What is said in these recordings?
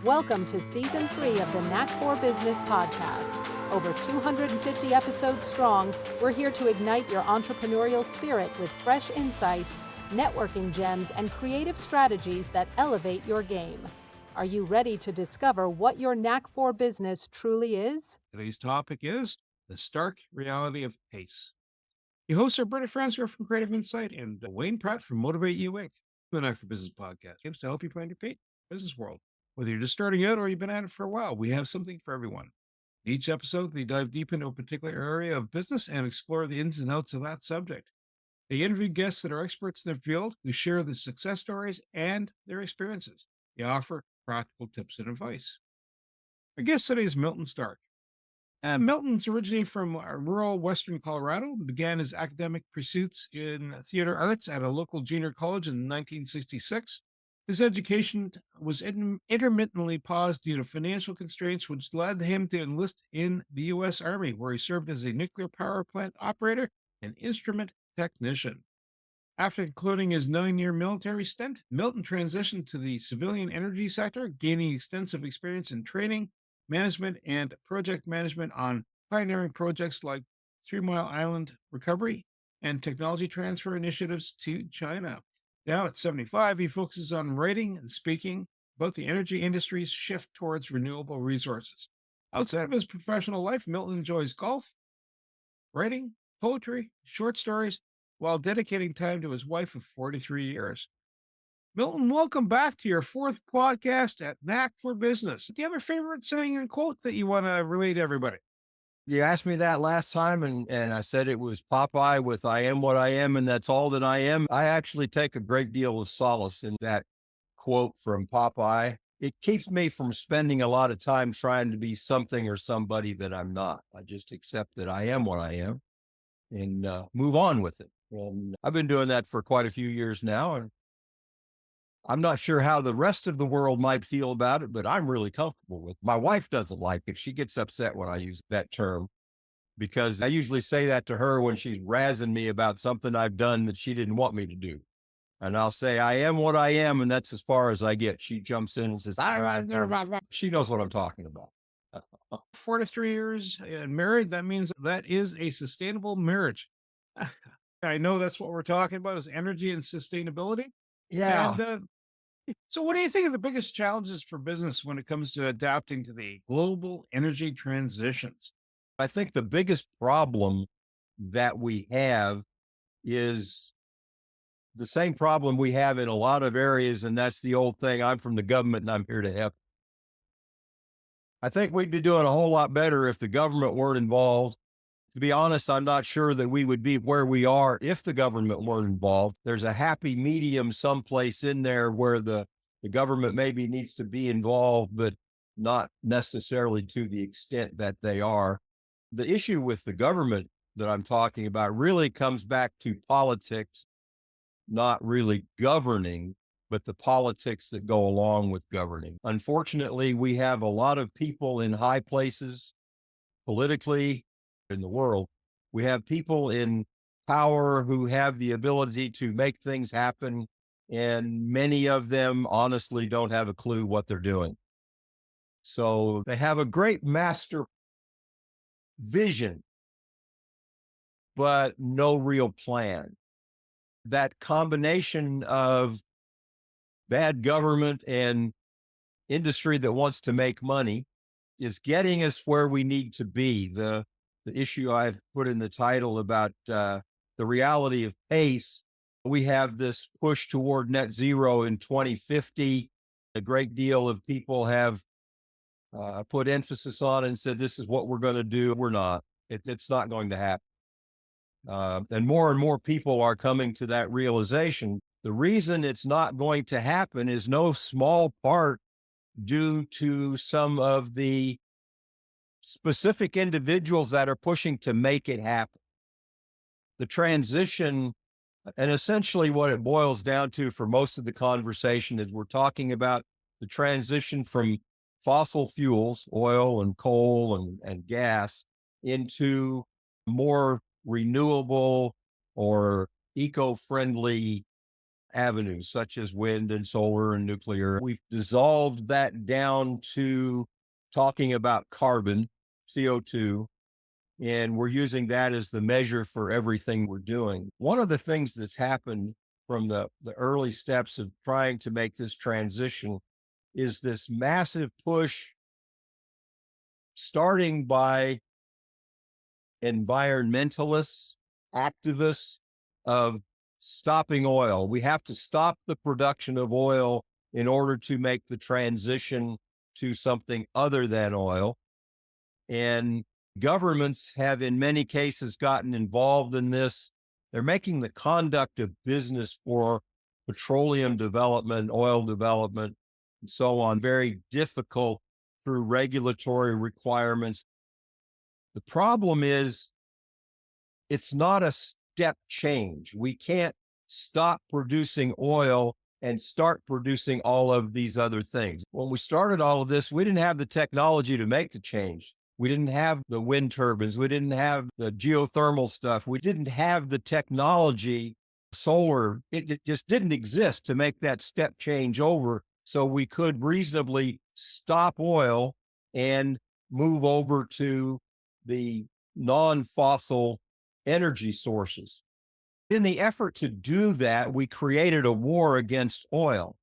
Welcome to Season 3 of the Knack for Business podcast. Over 250 episodes strong, we're here to ignite your entrepreneurial spirit with fresh insights, networking gems, and creative strategies that elevate your game. Are you ready to discover what your Knack for Business truly is? Today's topic is the stark reality of pace. Your hosts are Britta Fransker from Creative Insight and Wayne Pratt from Motivate You Inc. The Knack for Business podcast aims to help you find your feet in the business world. Whether you're just starting out or you've been at it for a while, we have something for everyone. In each episode, we dive deep into a particular area of business and explore the ins and outs of that subject. They interview guests that are experts in their field who share the success stories and their experiences. They offer practical tips and advice. Our guest today is Milton Stark. Milton's originally from rural western Colorado, began his academic pursuits in theater arts at a local junior college in 1966. His education was intermittently paused due to financial constraints, which led him to enlist in the U.S. Army, where he served as a nuclear power plant operator and instrument technician. After concluding his 9-year military stint, Milton transitioned to the civilian energy sector, gaining extensive experience in training, management, and project management on pioneering projects like 3 Mile Island recovery and technology transfer initiatives to China. Now at 75, he focuses on writing and speaking about the energy industry's shift towards renewable resources. Outside of his professional life, Milton enjoys golf, writing, poetry, short stories, while dedicating time to his wife of 43 years. Milton, welcome back to your fourth podcast at Knack for Business. Do you have a favorite saying and quote that you want to relay to everybody? You asked me that last time, and I said it was Popeye with I am what I am, and that's all that I am. I actually take a great deal of solace in that quote from Popeye. It keeps me from spending a lot of time trying to be something or somebody that I'm not. I just accept that I am what I am and move on with it. And I've been doing that for quite a few years now, and I'm not sure how the rest of the world might feel about it, but I'm really comfortable with it. My wife doesn't like it. She gets upset when I use that term because I usually say that to her when she's razzing me about something I've done that she didn't want me to do. And I'll say, I am what I am, and that's as far as I get. She jumps in and says, she knows what I'm talking about. 43 years and married, that means that is a sustainable marriage. I know that's what we're talking about is energy and sustainability. Yeah. And so what do you think are the biggest challenges for business when it comes to adapting to the global energy transitions? I think the biggest problem that we have is the same problem we have in a lot of areas, and that's the old thing, I'm from the government and I'm here to help. I think we'd be doing a whole lot better if the government weren't involved. To be honest, I'm not sure that we would be where we are if the government weren't involved. There's a happy medium someplace in there where the government maybe needs to be involved, but not necessarily to the extent that they are. The issue with the government that I'm talking about really comes back to politics, not really governing, but the politics that go along with governing. Unfortunately, we have a lot of people in high places politically in the world. We have people in power who have the ability to make things happen, and many of them honestly don't have a clue what they're doing. So they have a great master vision, but no real plan. That combination of bad government and industry that wants to make money is getting us where we need to be. The issue I've put in the title about the reality of pace, we have this push toward net zero in 2050. A great deal of people have put emphasis on and said, this is what we're going to do. We're not. It's not going to happen. And more people are coming to that realization. The reason it's not going to happen is no small part due to some of the specific individuals that are pushing to make it happen. The transition, and essentially what it boils down to for most of the conversation is we're talking about the transition from fossil fuels, oil and coal and gas, into more renewable or eco-friendly avenues, such as wind and solar and nuclear. We've dissolved that down to talking about carbon, CO2, and we're using that as the measure for everything we're doing. One of the things that's happened from the early steps of trying to make this transition is this massive push, starting by environmentalists, activists, of stopping oil. We have to stop the production of oil in order to make the transition to something other than oil. And governments have, in many cases, gotten involved in this. They're making the conduct of business for petroleum development, oil development, and so on very difficult through regulatory requirements. The problem is it's not a step change. We can't stop producing oil and start producing all of these other things. When we started all of this, we didn't have the technology to make the change. We didn't have the wind turbines. We didn't have the geothermal stuff. We didn't have the technology, solar. It just didn't exist to make that step change over. So we could reasonably stop oil and move over to the non-fossil energy sources. In the effort to do that, we created a war against oil.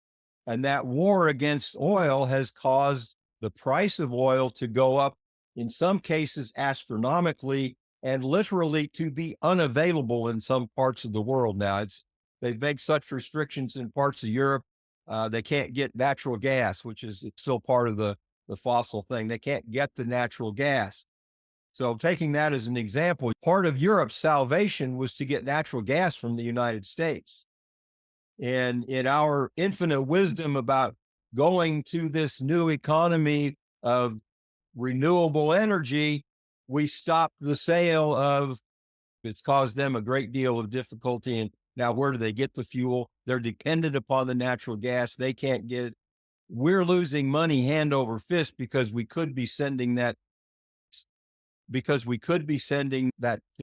And that war against oil has caused the price of oil to go up, in some cases astronomically, and literally to be unavailable in some parts of the world now. They've made such restrictions in parts of Europe. They can't get natural gas, which is still part of the fossil thing. They can't get the natural gas. So taking that as an example, part of Europe's salvation was to get natural gas from the United States. And in our infinite wisdom about going to this new economy of renewable energy, we stopped the sale of, it's caused them a great deal of difficulty. And now where do they get the fuel? They're dependent upon the natural gas. They can't get it. We're losing money hand over fist because we could be sending that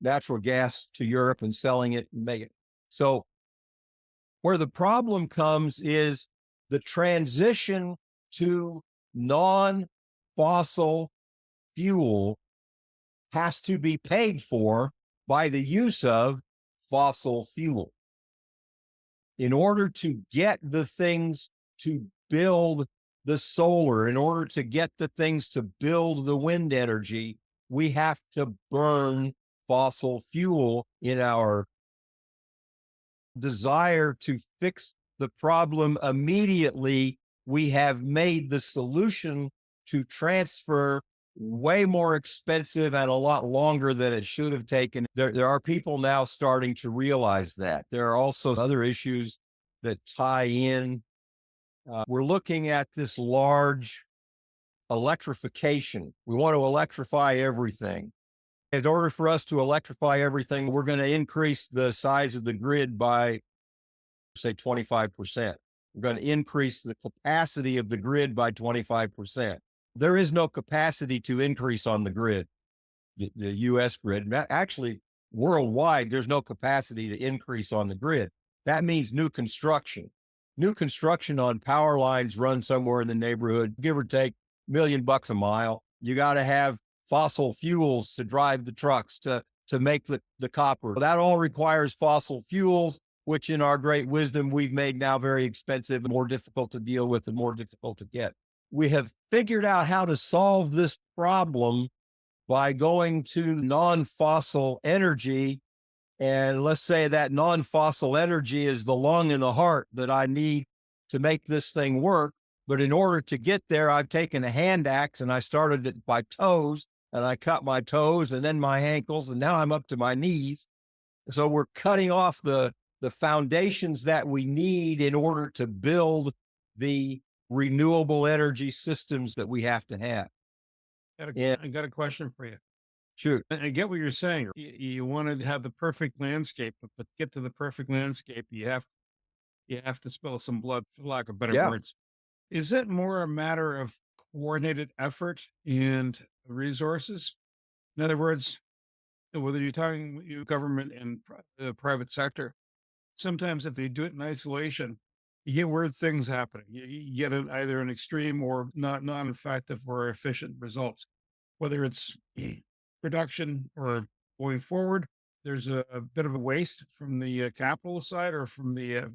natural gas to Europe and selling it and make it. So where the problem comes is the transition to non-fossil fuel has to be paid for by the use of fossil fuel. In order to get the things to build the solar, in order to get the things to build the wind energy, we have to burn fossil fuel. In our desire to fix the problem immediately, we have made the solution to transfer way more expensive and a lot longer than it should have taken. There are people now starting to realize that. There are also other issues that tie in. We're looking at this large electrification. We want to electrify everything. In order for us to electrify everything, we're going to increase the size of the grid by, say, 25%. We're going to increase the capacity of the grid by 25%. There is no capacity to increase on the grid, the U.S. grid. Actually, worldwide, there's no capacity to increase on the grid. That means new construction. New construction on power lines run somewhere in the neighborhood, give or take, $1 million a mile. You got to have fossil fuels to drive the trucks to make the copper. That all requires fossil fuels, which in our great wisdom, we've made now very expensive and more difficult to deal with and more difficult to get. We have figured out how to solve this problem by going to non-fossil energy. And let's say that non-fossil energy is the lung and the heart that I need to make this thing work. But in order to get there, I've taken a hand axe and I started it by toes, and I cut my toes and then my ankles, and now I'm up to my knees. So we're cutting off the foundations that we need in order to build the renewable energy systems that we have to have. I got a question for you. Shoot. I get what you're saying. You want to have the perfect landscape, but to get to the perfect landscape, you have to spill some blood, for lack of better words. Is it more a matter of coordinated effort and resources? In other words, whether you're talking government and the private sector, Sometimes if they do it in isolation, you get weird things happening. You get either an extreme or not effective or efficient results, whether it's production or going forward. There's a bit of a waste from the capital side or from the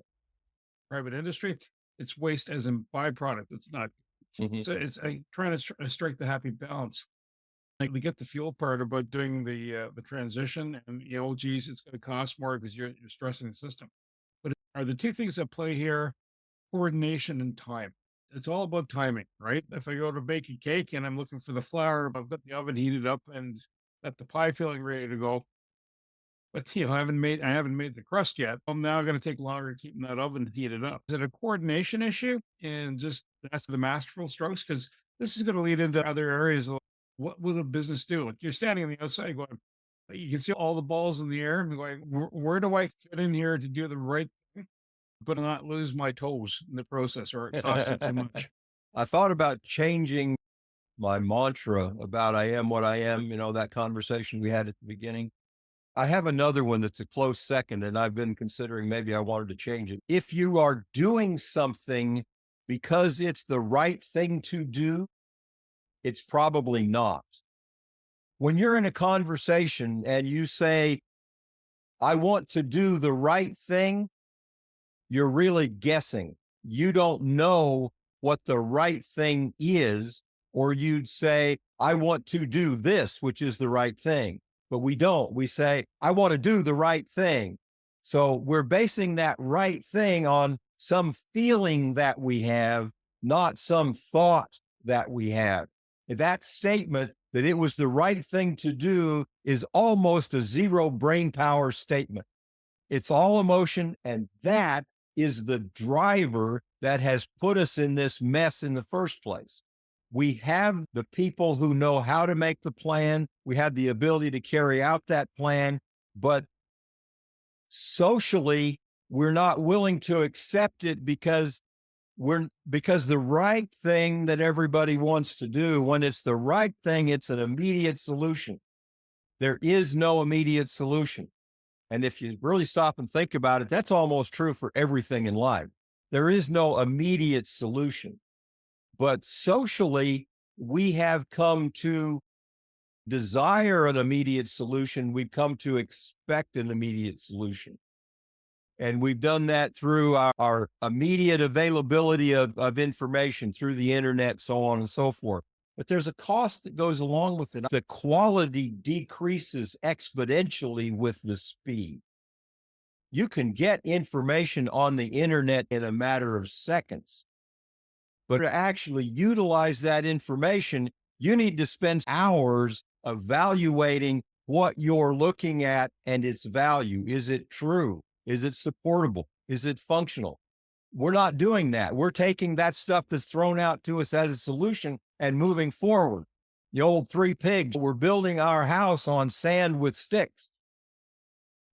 private industry. It's waste as in byproduct. It's not. Mhm. So it's trying to strike the happy balance. Like we get the fuel part about doing the transition, and geez, it's going to cost more because you're stressing the system. But are the two things that play here coordination and time? It's all about timing, right? If I go to bake a cake and I'm looking for the flour, I've got the oven heated up and got the pie filling ready to go. But I haven't made the crust yet. I'm now going to take longer keeping that oven heated up. Is it a coordination issue and just that's the masterful strokes? Because this is going to lead into other areas. What will a business do? Like you're standing on the outside going, you can see all the balls in the air and going, where do I fit in here to do the right thing, but not lose my toes in the process or it costs you too much? I thought about changing my mantra about I am what I am, that conversation we had at the beginning. I have another one that's a close second, and I've been considering maybe I wanted to change it. If you are doing something because it's the right thing to do, it's probably not. When you're in a conversation and you say, I want to do the right thing, you're really guessing. You don't know what the right thing is, or you'd say, I want to do this, which is the right thing. But we don't. We say, I want to do the right thing. So we're basing that right thing on some feeling that we have, not some thought that we have. That statement that it was the right thing to do is almost a zero brain power statement. It's all emotion, and that is the driver that has put us in this mess in the first place. We have the people who know how to make the plan. We have the ability to carry out that plan, but socially, we're not willing to accept it because the right thing that everybody wants to do, when it's the right thing, it's an immediate solution. There is no immediate solution. And if you really stop and think about it, that's almost true for everything in life. There is no immediate solution. But socially, we have come to desire an immediate solution. We've come to expect an immediate solution. And we've done that through our immediate availability of information through the internet, so on and so forth. But there's a cost that goes along with it. The quality decreases exponentially with the speed. You can get information on the internet in a matter of seconds. But to actually utilize that information, you need to spend hours evaluating what you're looking at and its value. Is it true? Is it supportable? Is it functional? We're not doing that. We're taking that stuff that's thrown out to us as a solution and moving forward. The old three pigs, we're building our house on sand with sticks.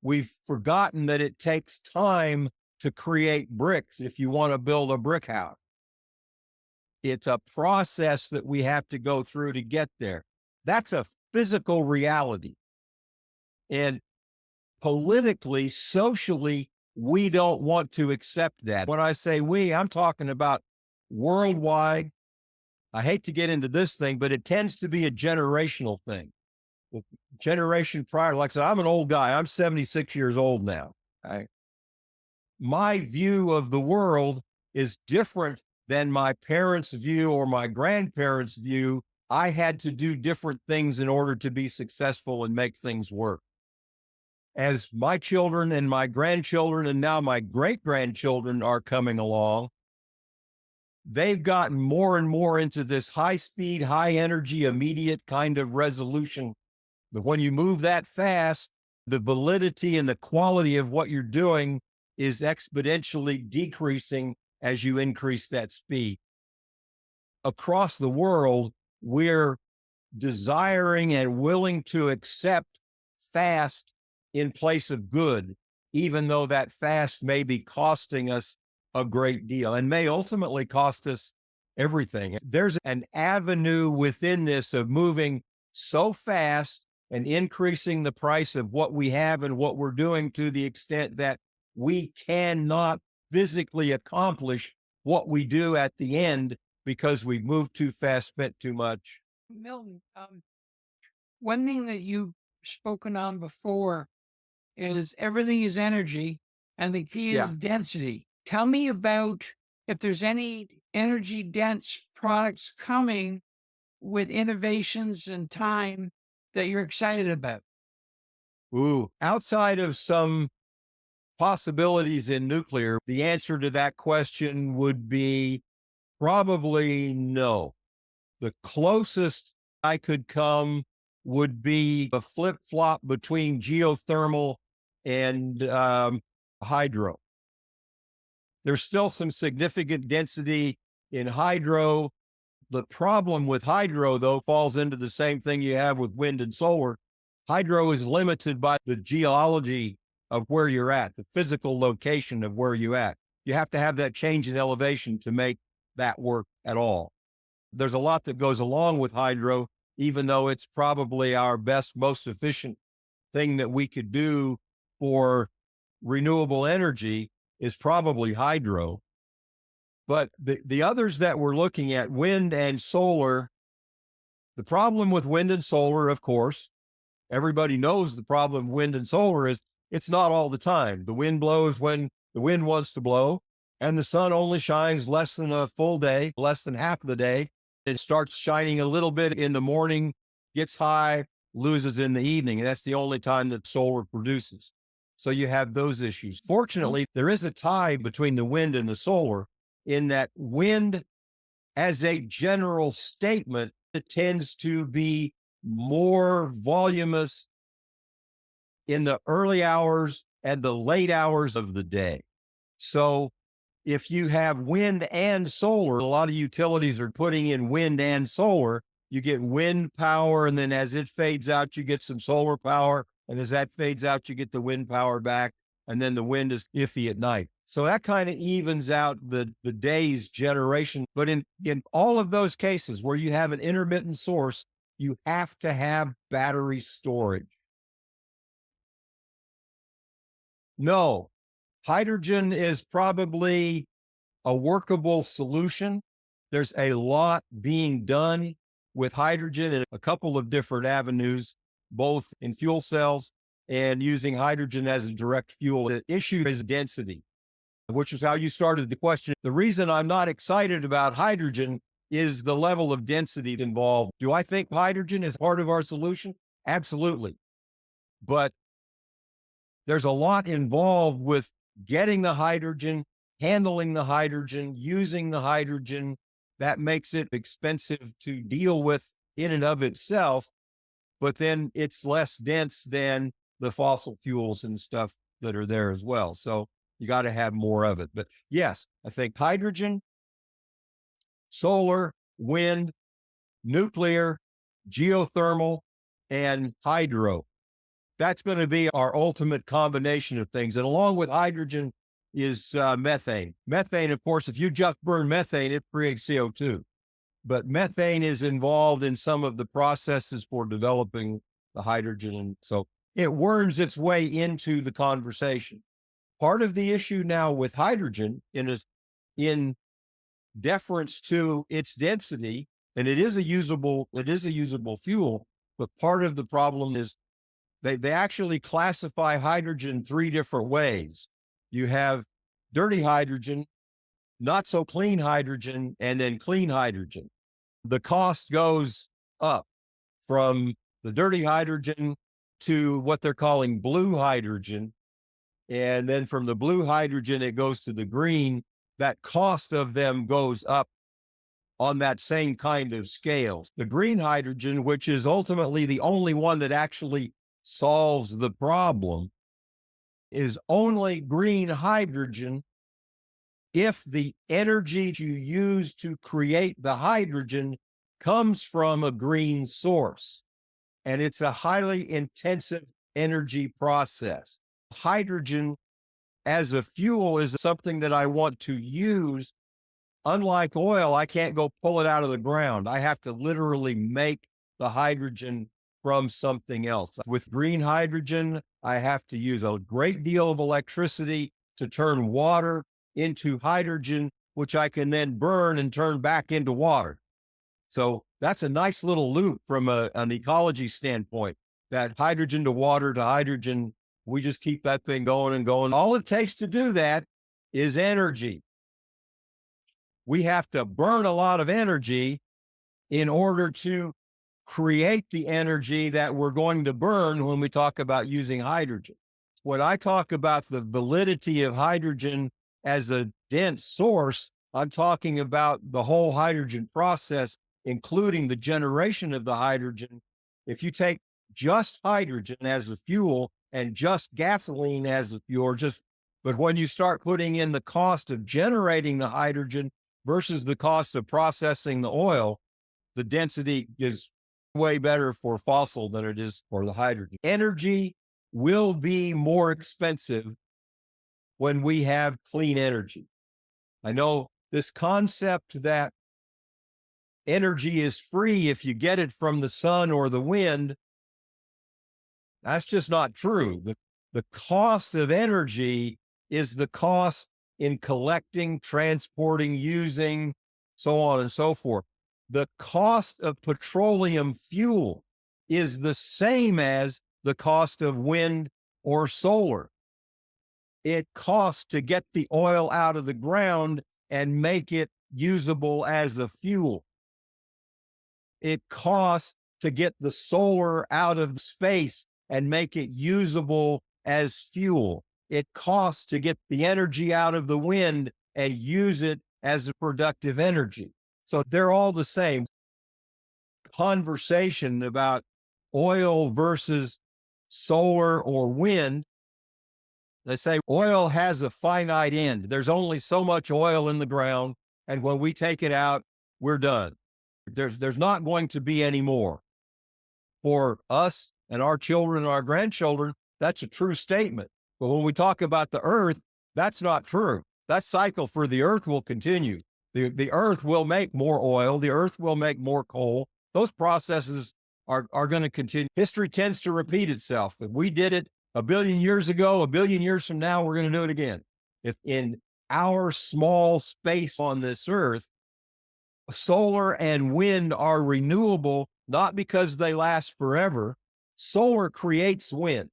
We've forgotten that it takes time to create bricks if you want to build a brick house. It's a process that we have to go through to get there. That's a physical reality. And politically, socially, we don't want to accept that. When I say we, I'm talking about worldwide. I hate to get into this thing, but it tends to be a generational thing. The generation prior, like I said, I'm an old guy. I'm 76 years old now. Right? My view of the world is different than my parents' view or my grandparents' view. I had to do different things in order to be successful and make things work. As my children and my grandchildren and now my great-grandchildren are coming along, they've gotten more and more into this high-speed, high-energy, immediate kind of resolution. But when you move that fast, the validity and the quality of what you're doing is exponentially decreasing as you increase that speed. Across the world, we're desiring and willing to accept fast in place of good, even though that fast may be costing us a great deal and may ultimately cost us everything. There's an avenue within this of moving so fast and increasing the price of what we have and what we're doing to the extent that we cannot physically accomplish what we do at the end because we've moved too fast, spent too much. Milton, one thing that you've spoken on before is everything is energy and the key is density. Tell me about if there's any energy dense products coming with innovations and time that you're excited about. Ooh, outside of some possibilities in nuclear, the answer to that question would be probably no. The closest I could come would be a flip flop between geothermal and hydro. There's still some significant density in hydro. The problem with hydro, though, falls into the same thing you have with wind and solar. Hydro is limited by the geology of where you're at, the physical location of where you're at. You have to have that change in elevation to make that work at all. There's a lot that goes along with hydro, even though it's probably our best, most efficient thing that we could do for renewable energy is probably hydro. But the others that we're looking at, wind and solar, the problem with wind and solar, of course, everybody knows the problem with wind and solar is it's not all the time. The wind blows when the wind wants to blow, and the sun only shines less than a full day, less than half of the day. It starts shining a little bit in the morning, gets high, loses in the evening, and that's the only time that solar produces. So you have those issues. Fortunately, there is a tie between the wind and the solar in that wind, as a general statement, it tends to be more voluminous in the early hours and the late hours of the day. So if you have wind and solar, a lot of utilities are putting in wind and solar. You get wind power, and then as it fades out, you get some solar power. And as that fades out, you get the wind power back. And then the wind is iffy at night. So that kind of evens out the day's generation. But in all of those cases where you have an intermittent source, you have to have battery storage. No, hydrogen is probably a workable solution. There's a lot being done with hydrogen in a couple of different avenues, both in fuel cells and using hydrogen as a direct fuel. The issue is density, which is how you started the question. The reason I'm not excited about hydrogen is the level of density involved. Do I think hydrogen is part of our solution? Absolutely. But there's a lot involved with getting the hydrogen, handling the hydrogen, using the hydrogen. That makes it expensive to deal with in and of itself, but then it's less dense than the fossil fuels and stuff that are there as well. So you got to have more of it. But yes, I think hydrogen, solar, wind, nuclear, geothermal, and hydro. That's going to be our ultimate combination of things. And along with hydrogen is methane. Methane, of course, if you just burn methane, it creates CO2. But methane is involved in some of the processes for developing the hydrogen. And so it worms its way into the conversation. Part of the issue now with hydrogen in deference to its density, and it is a usable fuel, but part of the problem is they actually classify hydrogen three different ways. You have dirty hydrogen, not so clean hydrogen, and then clean hydrogen. The cost goes up from the dirty hydrogen to what they're calling blue hydrogen. And then from the blue hydrogen, it goes to the green. That cost of them goes up on that same kind of scale. The green hydrogen, which is ultimately the only one that actually solves the problem, is only green hydrogen if the energy you use to create the hydrogen comes from a green source. And it's a highly intensive energy process. Hydrogen as a fuel is something that I want to use. Unlike oil, I can't go pull it out of the ground. I have to literally make the hydrogen from something else. With green hydrogen, I have to use a great deal of electricity to turn water into hydrogen, which I can then burn and turn back into water. So that's a nice little loop from an ecology standpoint. That hydrogen to water to hydrogen, we just keep that thing going and going. All it takes to do that is energy. We have to burn a lot of energy in order to create the energy that we're going to burn when we talk about using hydrogen. When I talk about the validity of hydrogen as a dense source, I'm talking about the whole hydrogen process, including the generation of the hydrogen. If you take just hydrogen as a fuel and just gasoline as a fuel, but when you start putting in the cost of generating the hydrogen versus the cost of processing the oil, the density is way better for fossil than it is for the hydrogen. Energy will be more expensive when we have clean energy. I know this concept that energy is free if you get it from the sun or the wind, that's just not true. The cost of energy is the cost in collecting, transporting, using, so on and so forth. The cost of petroleum fuel is the same as the cost of wind or solar. It costs to get the oil out of the ground and make it usable as the fuel. It costs to get the solar out of space and make it usable as fuel. It costs to get the energy out of the wind and use it as a productive energy. So they're all the same. Conversation about oil versus solar or wind. They say oil has a finite end. There's only so much oil in the ground, and when we take it out, we're done. There's not going to be any more. For us and our children and our grandchildren, that's a true statement. But when we talk about the earth, that's not true. That cycle for the earth will continue. The earth will make more oil. The earth will make more coal. Those processes are going to continue. History tends to repeat itself. If we did it 1 billion years ago, 1 billion years from now, we're going to do it again. If in our small space on this earth, solar and wind are renewable, not because they last forever. Solar creates wind,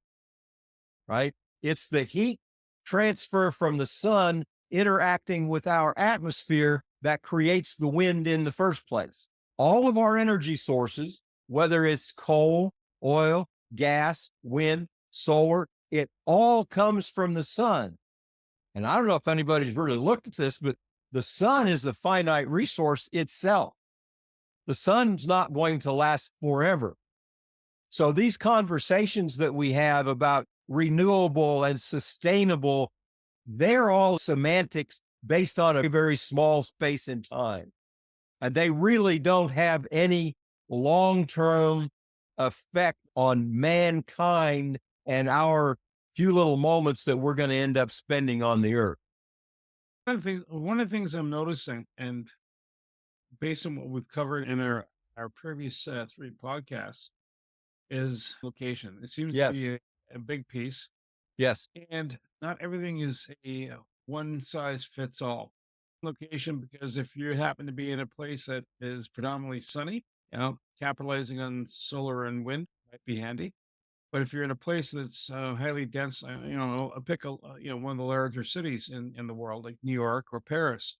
right? It's the heat transfer from the sun interacting with our atmosphere that creates the wind in the first place. All of our energy sources, whether it's coal, oil, gas, wind, solar, it all comes from the sun. And I don't know if anybody's really looked at this, but the sun is a finite resource itself. The sun's not going to last forever. So these conversations that we have about renewable and sustainable, they're all semantics based on a very small space and time. And they really don't have any long-term effect on mankind and our few little moments that we're going to end up spending on the earth. One of the things I'm noticing, and based on what we've covered in our previous 3 podcasts, is location. It seems to be a big piece. Yes. And not everything is a one size fits all location, because if you happen to be in a place that is predominantly sunny, capitalizing on solar and wind might be handy. But if you're in a place that's highly dense, I'll pick one of the larger cities in the world, like New York or Paris.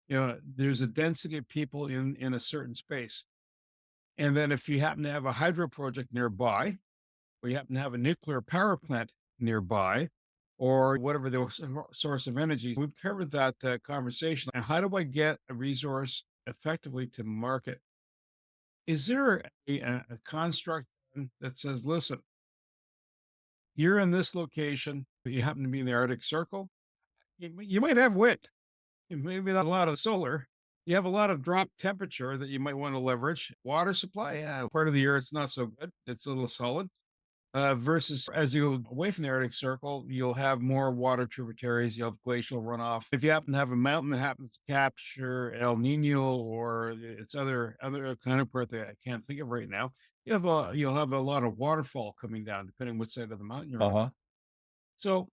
There's a density of people in a certain space. And then if you happen to have a hydro project nearby, or you happen to have a nuclear power plant nearby, or whatever the source of energy, we've covered that conversation. And how do I get a resource effectively to market? Is there a construct that says, listen, you're in this location, but you happen to be in the Arctic Circle, you might have wind, maybe not a lot of solar. You have a lot of drop temperature that you might want to leverage. Water supply, part of the year it's not so good. It's a little solid. Versus as you go away from the Arctic Circle, you'll have more water tributaries, you'll have glacial runoff. If you happen to have a mountain that happens to capture El Nino or its other counterpart that I can't think of right now, you'll have a lot of waterfall coming down, depending what side of the mountain you're on. So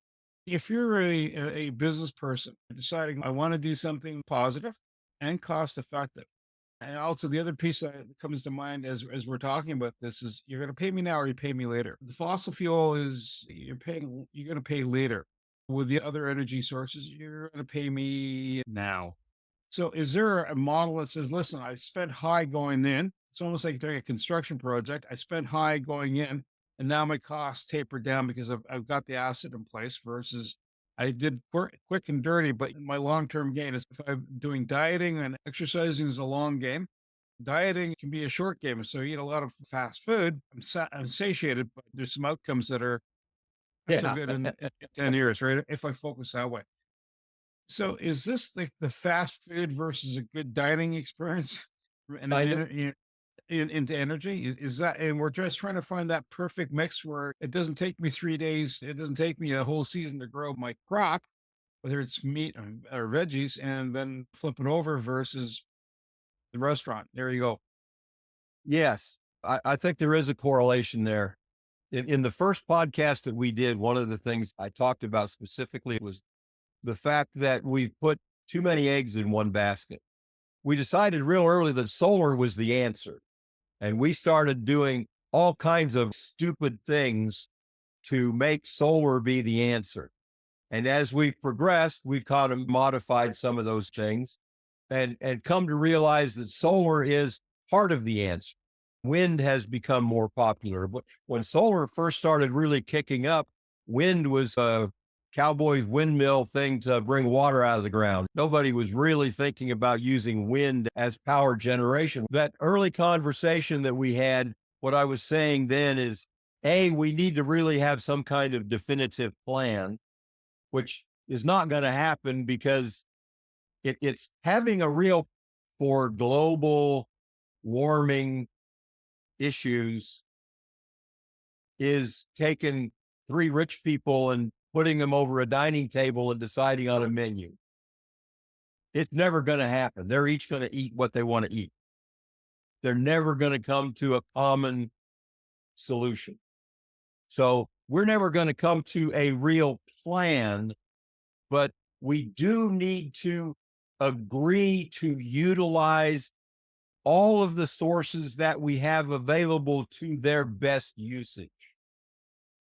If you're a business person deciding I want to do something positive and cost effective, and also the other piece that comes to mind as we're talking about this is you're going to pay me now or you pay me later. The fossil fuel is you're going to pay later. With the other energy sources, you're going to pay me now. So is there a model that says, listen, I spent high going in. It's almost like doing a construction project. I spent high going in, and now my costs taper down because I've got the asset in place versus I did quick and dirty, but my long-term gain is if I'm doing dieting and exercising is a long game. Dieting can be a short game. So you eat a lot of fast food. I'm satiated, but there's some outcomes that are not so Yeah. good in 10 years, right? If I focus that way. So is this the fast food versus a good dining experience and Kind of. into energy? Is that, and we're just trying to find that perfect mix where it doesn't take me 3 days, it doesn't take me a whole season to grow my crop, whether it's meat or veggies, and then flip it over versus the restaurant. There you go. Yes. I think there is a correlation there. In the first podcast that we did, one of the things I talked about specifically was the fact that we put too many eggs in one basket. We decided real early that solar was the answer. And we started doing all kinds of stupid things to make solar be the answer. And as we've progressed, we've kind of modified some of those things and come to realize that solar is part of the answer. Wind has become more popular, but when solar first started really kicking up, wind was a cowboy's windmill thing to bring water out of the ground. Nobody was really thinking about using wind as power generation. That early conversation that we had, what I was saying then is, we need to really have some kind of definitive plan, which is not going to happen because it's having a real for global warming issues is taking three rich people and putting them over a dining table and deciding on a menu. It's never going to happen. They're each going to eat what they want to eat. They're never going to come to a common solution. So we're never going to come to a real plan, but we do need to agree to utilize all of the sources that we have available to their best usage.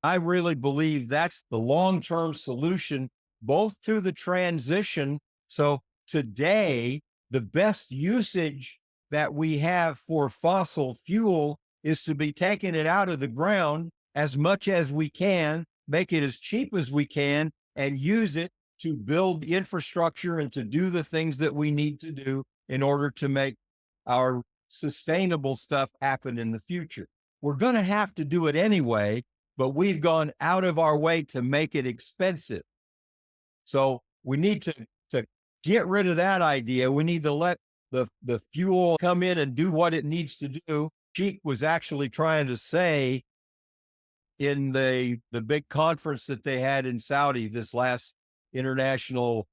I really believe that's the long-term solution, both to the transition. So today, the best usage that we have for fossil fuel is to be taking it out of the ground as much as we can, make it as cheap as we can, and use it to build the infrastructure and to do the things that we need to do in order to make our sustainable stuff happen in the future. We're going to have to do it anyway, but we've gone out of our way to make it expensive. So we need to get rid of that idea. We need to let the fuel come in and do what it needs to do. Sheikh was actually trying to say in the big conference that they had in Saudi, this last international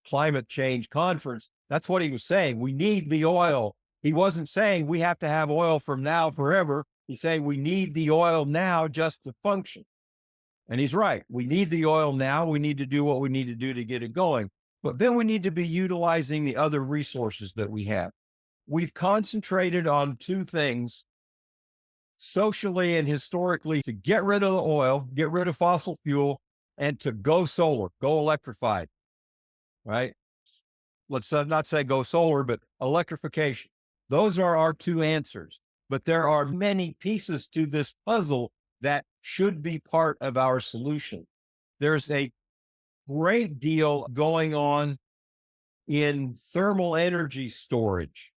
climate change conference, that's what he was saying. We need the oil. He wasn't saying we have to have oil from now forever. He's saying we need the oil now just to function. And he's right. We need the oil now. We need to do what we need to do to get it going. But then we need to be utilizing the other resources that we have. We've concentrated on two things socially and historically: to get rid of the oil, get rid of fossil fuel, and to go solar, go electrified, right? Let's not say go solar, but electrification. Those are our two answers. But there are many pieces to this puzzle that should be part of our solution. There's a great deal going on in thermal energy storage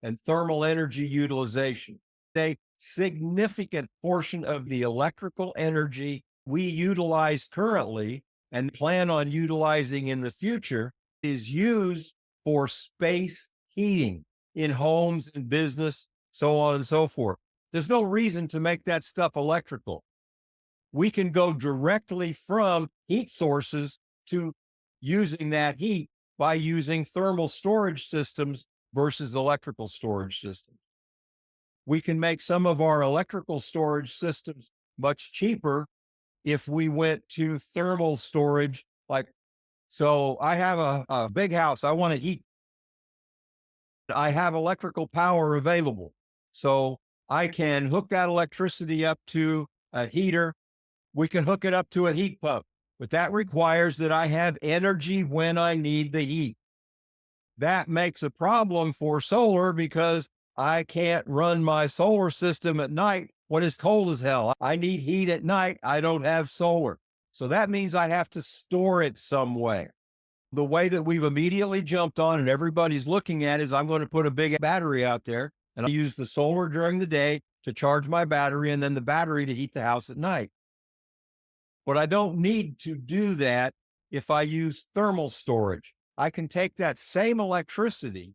and thermal energy utilization. A significant portion of the electrical energy we utilize currently and plan on utilizing in the future is used for space heating in homes and business, so on and so forth. There's no reason to make that stuff electrical. We can go directly from heat sources to using that heat by using thermal storage systems versus electrical storage systems. We can make some of our electrical storage systems much cheaper if we went to thermal storage Like, so I have a big house. I want to heat. I have electrical power available. So I can hook that electricity up to a heater. We can hook it up to a heat pump, but that requires that I have energy when I need the heat. That makes a problem for solar because I can't run my solar system at night when it's cold as hell. I need heat at night. I don't have solar. So that means I have to store it somewhere. The way that we've immediately jumped on and everybody's looking at is I'm going to put a big battery out there and I use the solar during the day to charge my battery and then the battery to heat the house at night. But I don't need to do that if I use thermal storage. I can take that same electricity,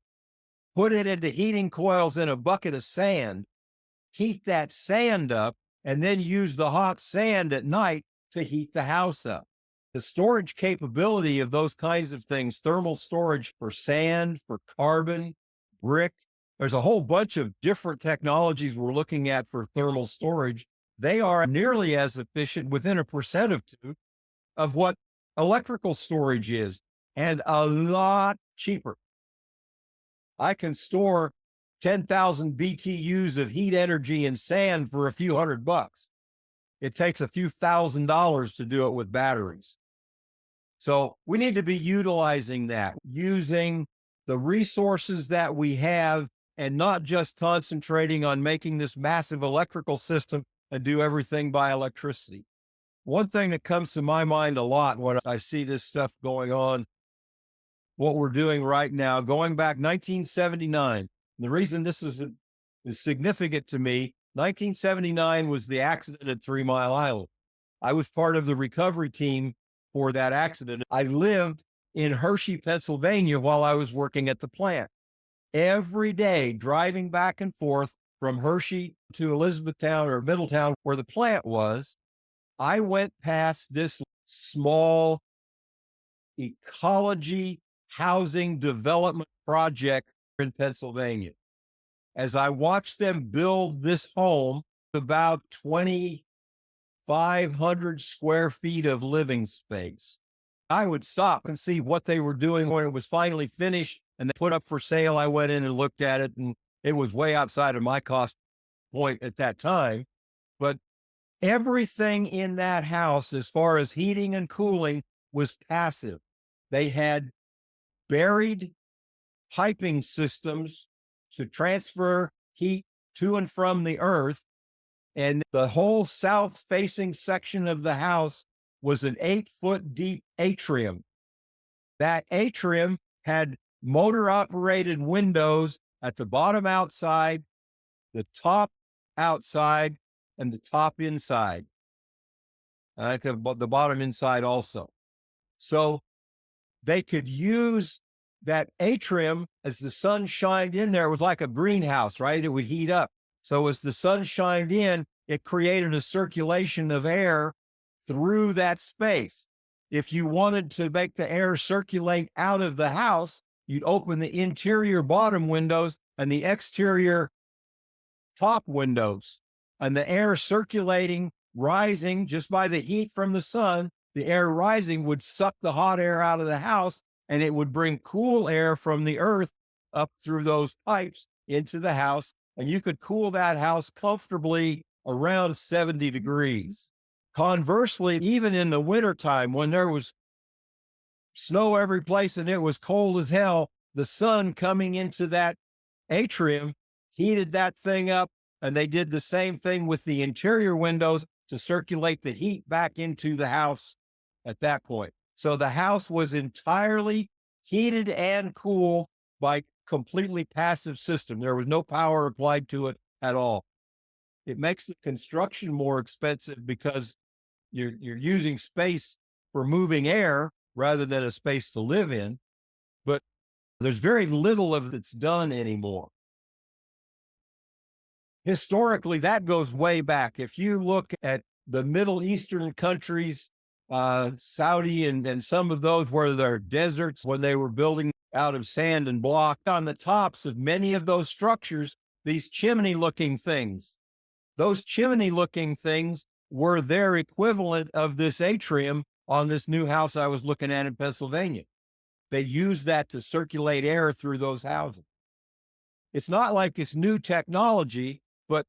put it into heating coils in a bucket of sand, heat that sand up, and then use the hot sand at night to heat the house up. The storage capability of those kinds of things, thermal storage for sand, for carbon, brick, there's a whole bunch of different technologies we're looking at for thermal storage. They are nearly as efficient, within 1% of two, of what electrical storage is, and a lot cheaper. I can store 10,000 BTUs of heat energy in sand for a few $100. It takes a few $1,000s to do it with batteries. So we need to be utilizing that, using the resources that we have and not just concentrating on making this massive electrical system and do everything by electricity. One thing that comes to my mind a lot when I see this stuff going on, what we're doing right now, going back 1979, the reason this is significant to me, 1979 was the accident at 3 Mile Island. I was part of the recovery team for that accident. I lived in Hershey, Pennsylvania while I was working at the plant. Every day, driving back and forth from Hershey to Elizabethtown or Middletown, where the plant was, I went past this small ecology housing development project in Pennsylvania. As I watched them build this home, about 2,500 square feet of living space, I would stop and see what they were doing when it was finally finished and they put up for sale. I went in and looked at it, and it was way outside of my cost point at that time. But everything in that house, as far as heating and cooling, was passive. They had buried piping systems to transfer heat to and from the earth. And the whole south facing section of the house was an 8-foot deep atrium. That atrium had motor operated windows at the bottom outside, the top outside, and the top inside. The bottom inside also. So they could use that atrium as the sun shined in there. It was like a greenhouse, right? It would heat up. So as the sun shined in, it created a circulation of air through that space. If you wanted to make the air circulate out of the house, you'd open the interior bottom windows and the exterior top windows, and the air circulating, rising just by the heat from the sun, the air rising would suck the hot air out of the house, and it would bring cool air from the earth up through those pipes into the house. And you could cool that house comfortably around 70 degrees. Conversely, even in the wintertime, when there was snow every place and it was cold as hell, the sun coming into that atrium heated that thing up. And they did the same thing with the interior windows to circulate the heat back into the house at that point. So the house was entirely heated and cooled by completely passive system. There was no power applied to it at all. It makes the construction more expensive because you're using space for moving air rather than a space to live in. But there's very little of it's done anymore. Historically, that goes way back. If you look at the Middle Eastern countries, Saudi and some of those where there are deserts, when they were building out of sand and block, on the tops of many of those structures, these chimney-looking things. Those chimney-looking things were their equivalent of this atrium on this new house I was looking at in Pennsylvania. They use that to circulate air through those houses. It's not like it's new technology, but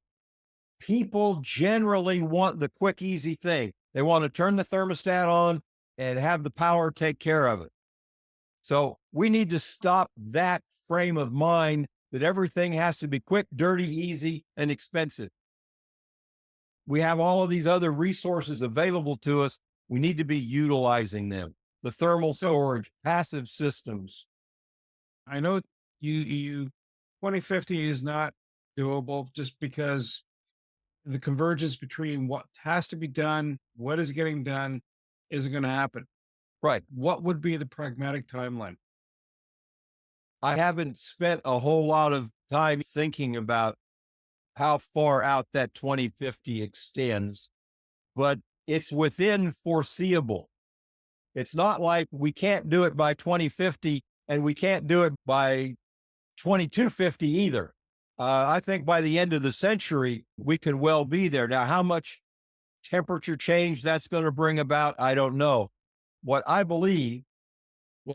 people generally want the quick, easy thing. They want to turn the thermostat on and have the power take care of it. So we need to stop that frame of mind that everything has to be quick, dirty, easy, and expensive. We have all of these other resources available to us. We need to be utilizing them. The thermal storage, passive systems. I know you 2050 is not doable just because the convergence between what has to be done, what is getting done, isn't going to happen. Right. What would be the pragmatic timeline? I haven't spent a whole lot of time thinking about how far out that 2050 extends, but it's within foreseeable. It's not like we can't do it by 2050 and we can't do it by 2250 either. I think by the end of the century, we could well be there. Now, how much temperature change that's going to bring about, I don't know. What I believe,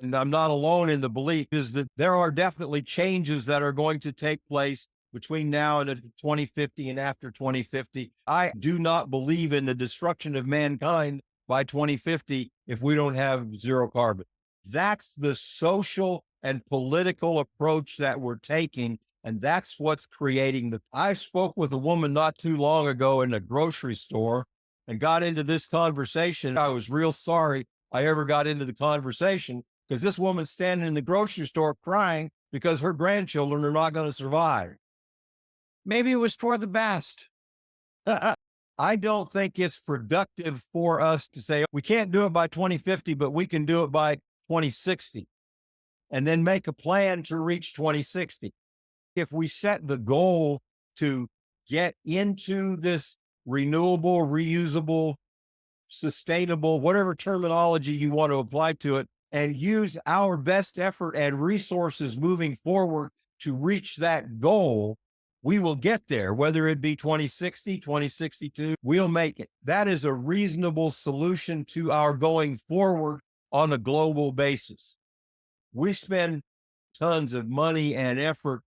and I'm not alone in the belief, is that there are definitely changes that are going to take place between now and 2050 and after 2050. I do not believe in the destruction of mankind by 2050 if we don't have zero carbon. That's the social and political approach that we're taking, and that's what's creating the. I spoke with a woman not too long ago in a grocery store and got into this conversation. I was real sorry I ever got into the conversation because this woman's standing in the grocery store crying because her grandchildren are not going to survive. Maybe it was for the best. I don't think it's productive for us to say we can't do it by 2050, but we can do it by 2060 and then make a plan to reach 2060. If we set the goal to get into this renewable, reusable, sustainable, whatever terminology you want to apply to it, and use our best effort and resources moving forward to reach that goal, we will get there, whether it be 2060, 2062, we'll make it. That is a reasonable solution to our going forward on a global basis. We spend tons of money and effort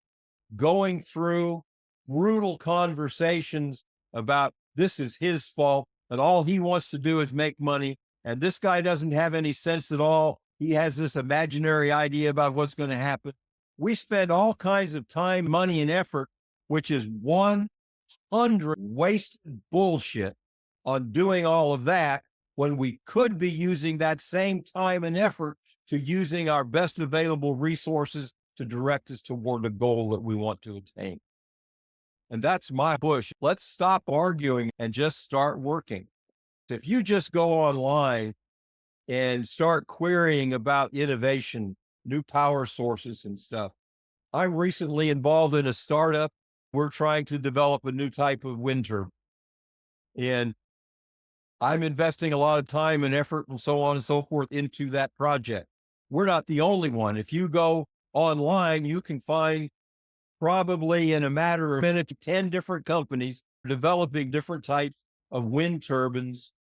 going through brutal conversations about this is his fault and all he wants to do is make money. And this guy doesn't have any sense at all. He has this imaginary idea about what's going to happen. We spend all kinds of time, money, and effort, which is 100 wasted bullshit on doing all of that when we could be using that same time and effort to using our best available resources to direct us toward the goal that we want to attain. And that's my push. Let's stop arguing and just start working. If you just go online and start querying about innovation, new power sources and stuff. I'm recently involved in a startup. We're trying to develop a new type of wind turbine. And I'm investing a lot of time and effort and so on and so forth into that project. We're not the only one. If you go online, you can find probably in a matter of minutes, 10 different companies developing different types of wind turbines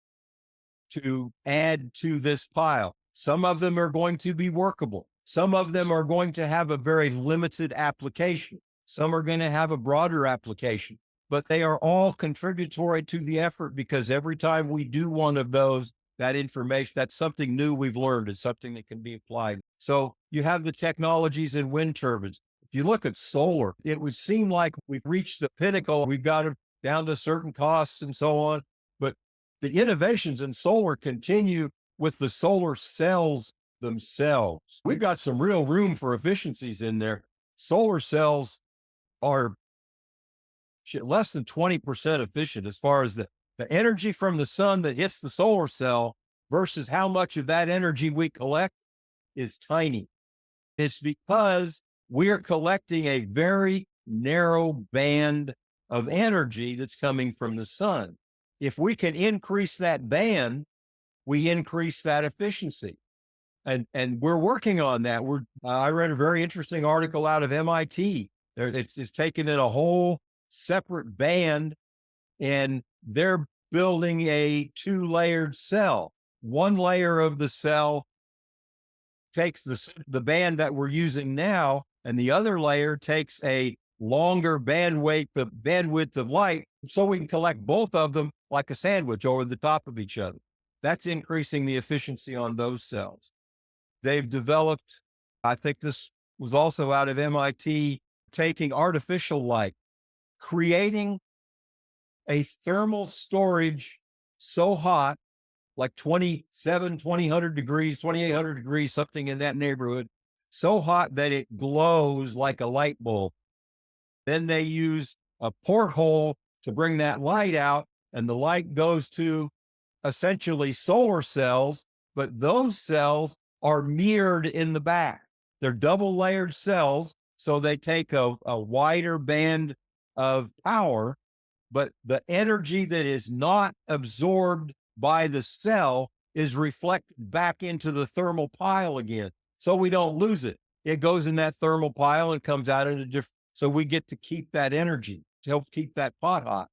to add to this pile. Some of them are going to be workable. Some of them are going to have a very limited application. Some are going to have a broader application, but they are all contributory to the effort because every time we do one of those, that information, that's something new we've learned. It's something that can be applied. So you have the technologies in wind turbines. If you look at solar, it would seem like we've reached the pinnacle. We've got it down to certain costs and so on. But the innovations in solar continue with the solar cells themselves. We've got some real room for efficiencies in there. Solar cells are less than 20% efficient as far as the energy from the sun that hits the solar cell versus how much of that energy we collect is tiny. It's because we're collecting a very narrow band of energy that's coming from the sun. If we can increase that band, we increase that efficiency. And we're working on that. I read a very interesting article out of MIT. It's taken in a whole separate band, and they're building a 2-layered cell. one layer of the cell takes the band that we're using now, and the other layer takes a longer bandwidth of light, so we can collect both of them like a sandwich over the top of each other. That's increasing the efficiency on those cells. They've developed, I think this was also out of MIT, taking artificial light, creating a thermal storage so hot, like 2,800 degrees, something in that neighborhood, so hot that it glows like a light bulb. Then they use a porthole to bring that light out, and the light goes to essentially solar cells, but those cells are mirrored in the back. They're double layered cells, so they take a wider band of power, but the energy that is not absorbed by the cell is reflected back into the thermal pile again. So we don't lose it. It goes in that thermal pile and comes out in a different, so we get to keep that energy to help keep that pot hot.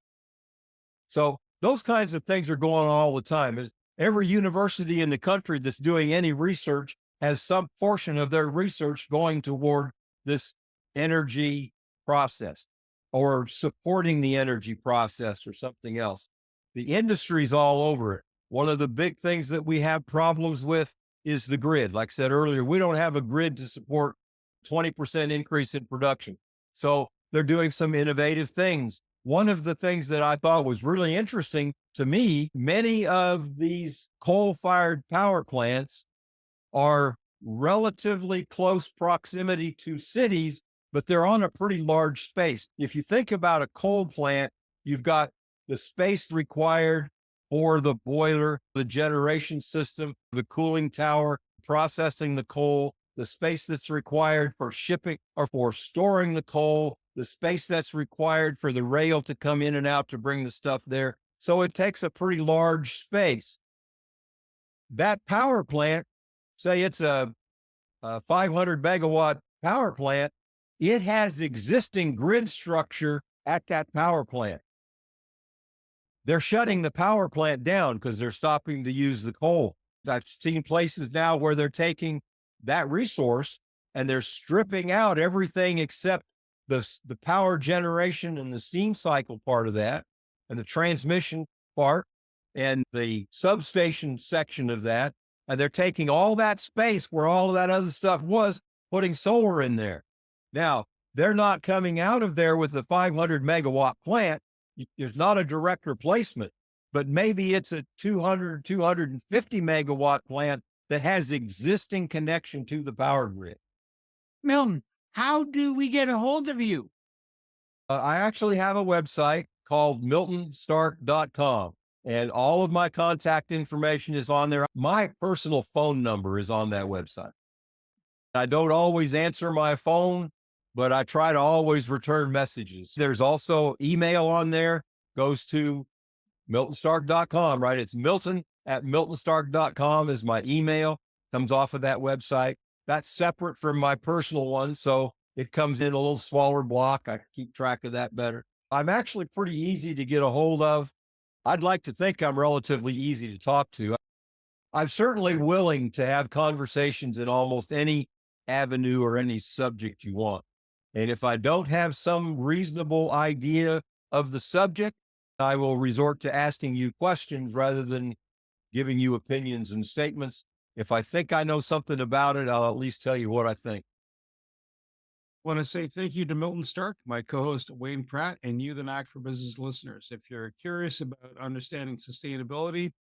So those kinds of things are going on all the time. Every university in the country that's doing any research has some portion of their research going toward this energy process or supporting the energy process or something else. The industry's all over it. One of the big things that we have problems with is the grid. Like I said earlier, we don't have a grid to support 20% increase in production. So they're doing some innovative things. One of the things that I thought was really interesting to me, many of these coal-fired power plants are relatively close proximity to cities, but they're on a pretty large space. If you think about a coal plant, you've got the space required for the boiler, the generation system, the cooling tower, processing the coal, the space that's required for shipping or for storing the coal, the space that's required for the rail to come in and out to bring the stuff there. So it takes a pretty large space. That power plant, say it's a 500 megawatt power plant, it has existing grid structure at that power plant. They're shutting the power plant down because they're stopping to use the coal. I've seen places now where they're taking that resource and they're stripping out everything except the power generation and the steam cycle part of that, and the transmission part and the substation section of that. And they're taking all that space where all of that other stuff was, putting solar in there. Now, they're not coming out of there with the 500 megawatt plant. There's not a direct replacement, but maybe it's a 200, 250 megawatt plant that has existing connection to the power grid. Milton, how do we get a hold of you? I actually have a website called miltonstark.com, and all of my contact information is on there. My personal phone number is on that website. I don't always answer my phone, but I try to always return messages. There's also email on there, goes to miltonstark.com, right? It's milton@miltonstark.com is my email, comes off of that website. That's separate from my personal one, so it comes in a little smaller block. I keep track of that better. I'm actually pretty easy to get a hold of. I'd like to think I'm relatively easy to talk to. I'm certainly willing to have conversations in almost any avenue or any subject you want. And if I don't have some reasonable idea of the subject, I will resort to asking you questions rather than giving you opinions and statements. If I think I know something about it, I'll at least tell you what I think. I want to say thank you to Milton Stark, my co-host Wayne Pratt, and you, the Knack for Business listeners. If you're curious about understanding sustainability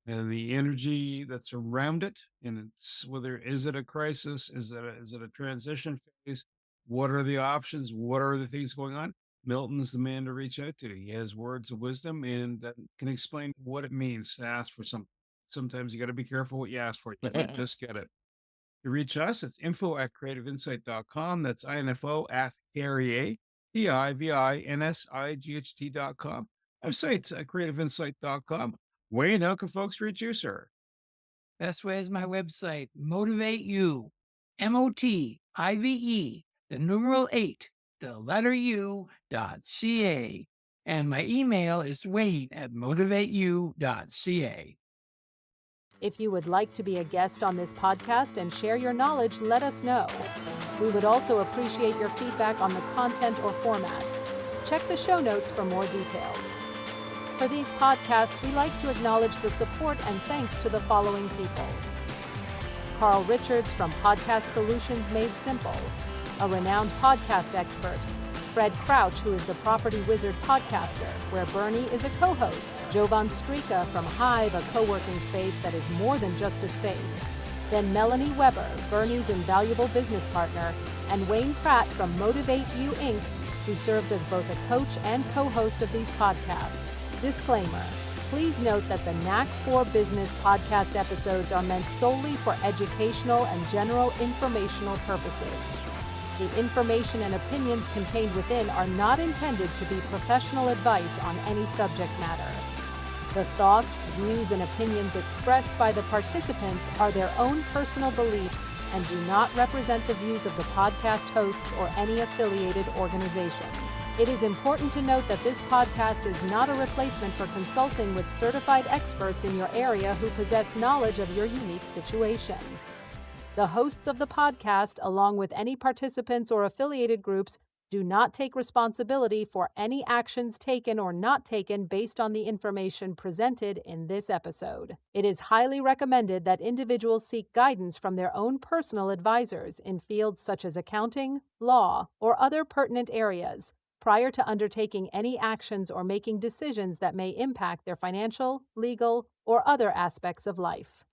and the energy that's around it, and it's whether is it a crisis, is it a transition phase, what are the options, what are the things going on? Milton's the man to reach out to. He has words of wisdom and can explain what it means to ask for something. Sometimes you got to be careful what you ask for. You can't just get it. To reach us, it's info@creativeinsight.com. That's info at KREATIVINSIGHT.com. Website's at creativeinsight.com. Wayne, how can folks reach you, sir? Best way is my website, Motivate You, MOTIVE, the numeral 8, the letter U.ca. And my email is wayne@motivateyou.ca. If you would like to be a guest on this podcast and share your knowledge, let us know. We would also appreciate your feedback on the content or format. Check the show notes for more details. For these podcasts, we like to acknowledge the support and thanks to the following people: Carl Richards from Podcast Solutions Made Simple, a renowned podcast expert; Fred Crouch, who is the Property Wizard podcaster, where Bernie is a co-host; Jovan Strika from Hive, a co-working space that is more than just a space; then Melanie Weber, Bernie's invaluable business partner; and Wayne Pratt from Motivate You Inc., who serves as both a coach and co-host of these podcasts. Disclaimer: please note that the Knack for Business podcast episodes are meant solely for educational and general informational purposes. The information and opinions contained within are not intended to be professional advice on any subject matter. The thoughts, views, and opinions expressed by the participants are their own personal beliefs and do not represent the views of the podcast hosts or any affiliated organizations. It is important to note that this podcast is not a replacement for consulting with certified experts in your area who possess knowledge of your unique situation. The hosts of the podcast, along with any participants or affiliated groups, do not take responsibility for any actions taken or not taken based on the information presented in this episode. It is highly recommended that individuals seek guidance from their own personal advisors in fields such as accounting, law, or other pertinent areas prior to undertaking any actions or making decisions that may impact their financial, legal, or other aspects of life.